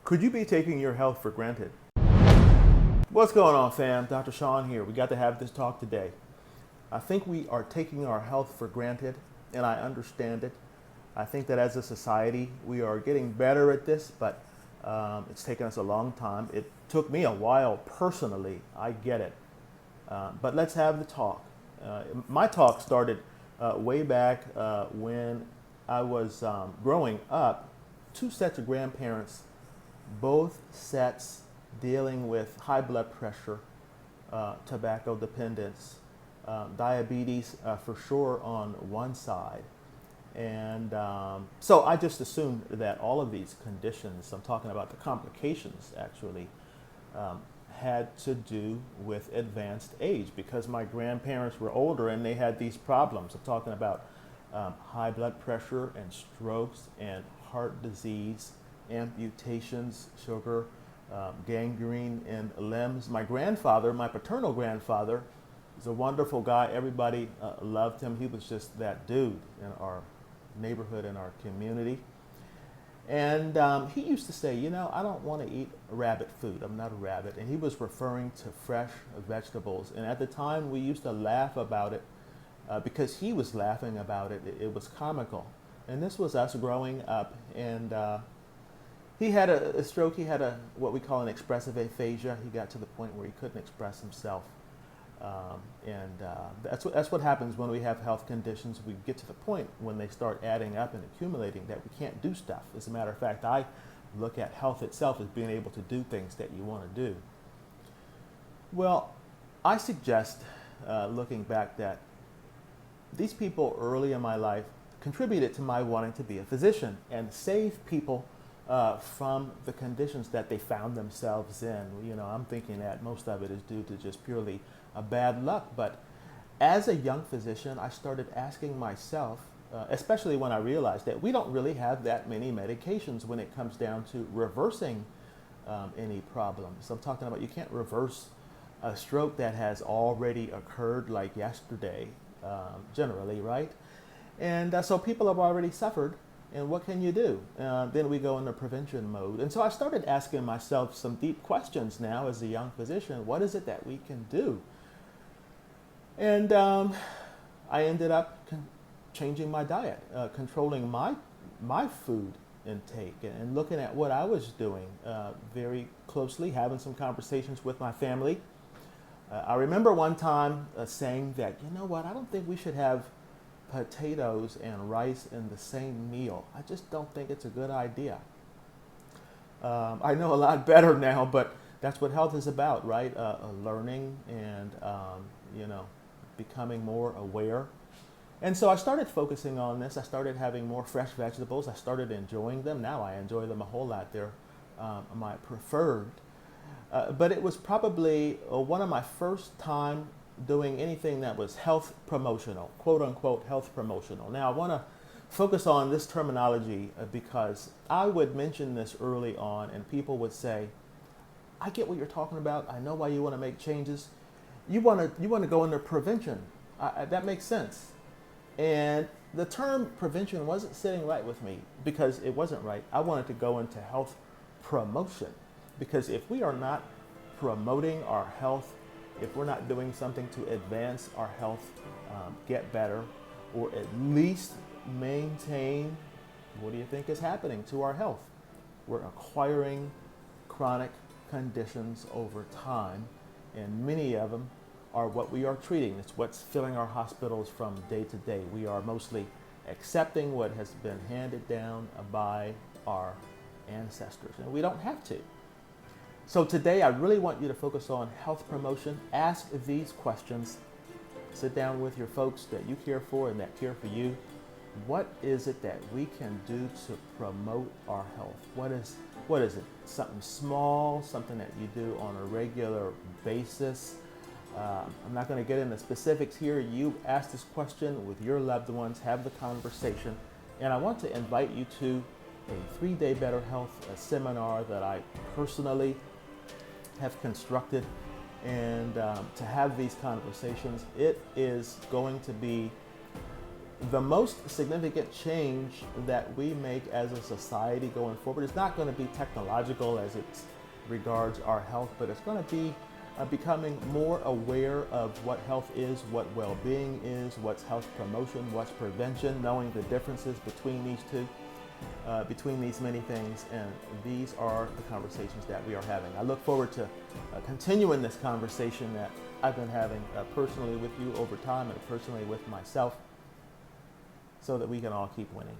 Could you be taking your health for granted? What's going on, fam? DrSean here. We got to have this talk today. I think we are taking our health for granted, and I understand it. I think that as a society, we are getting better at this, but it's taken us a long time. It took me a while personally. I get it. But let's have the talk. My talk started way back when I was growing up. Two sets of grandparents, both sets dealing with high blood pressure, tobacco dependence, diabetes for sure on one side. And so I just assumed that all of these conditions, I'm talking about the complications actually, had to do with advanced age because my grandparents were older and they had these problems. I'm talking about high blood pressure and strokes and heart disease, amputations, sugar, gangrene in limbs. My grandfather, my paternal grandfather, was a wonderful guy. Everybody loved him. He was just that dude in our neighborhood, in our community. And he used to say, you know, I don't want to eat rabbit food. I'm not a rabbit. And he was referring to fresh vegetables. And at the time, we used to laugh about it because he was laughing about it. It was comical. And this was us growing up. And he had a stroke. He had what we call an expressive aphasia. He got to the point where he couldn't express himself. That's what happens when we have health conditions. We get to the point when they start adding up and accumulating that we can't do stuff. As a matter of fact, I look at health itself as being able to do things that you want to do. Well, I suggest, looking back, that these people early in my life contributed to my wanting to be a physician and save people from the conditions that they found themselves in. You know, I'm thinking that most of it is due to just purely bad luck. But as a young physician, I started asking myself, especially when I realized that we don't really have that many medications when it comes down to reversing any problems. I'm talking about you can't reverse a stroke that has already occurred like yesterday, generally, right? And so people have already suffered. And what can you do? Then we go into prevention mode. And so I started asking myself some deep questions now as a young physician. What is it that we can do? And I ended up changing my diet, controlling my food intake, and looking at what I was doing very closely, having some conversations with my family. I remember one time saying that, you know what, I don't think we should have potatoes and rice in the same meal. I just don't think it's a good idea. I know a lot better now, but that's what health is about, right? Learning and, becoming more aware. And so I started focusing on this. I started having more fresh vegetables. I started enjoying them. Now I enjoy them a whole lot. They're my preferred. But it was probably one of my first time doing anything that was health promotional, quote unquote health promotional. Now I want to focus on this terminology because I would mention this early on and people would say, I get what you're talking about. I know why you want to make changes. You want to go into prevention. That makes sense. And the term prevention wasn't sitting right with me because it wasn't right. I wanted to go into health promotion because if we are not promoting our health, if we're not doing something to advance our health, get better, or at least maintain, what do you think is happening to our health? We're acquiring chronic conditions over time, and many of them are what we are treating. It's what's filling our hospitals from day to day. We are mostly accepting what has been handed down by our ancestors, and we don't have to. So today, I really want you to focus on health promotion. Ask these questions. Sit down with your folks that you care for and that care for you. What is it that we can do to promote our health? What is it? Something small, something that you do on a regular basis. I'm not going to get into specifics here. You ask this question with your loved ones, have the conversation, and I want to invite you to a 3-day Better Health seminar that I personally have constructed, and to have these conversations. It is going to be the most significant change that we make as a society going forward is not going to be technological as it regards our health, but it's going to be becoming more aware of what health is, what well-being is, what's health promotion, what's prevention, knowing the differences between these two, between these many things, and these are the conversations that we are having. I look forward to continuing this conversation that I've been having personally with you over time and personally with myself, so that we can all keep winning.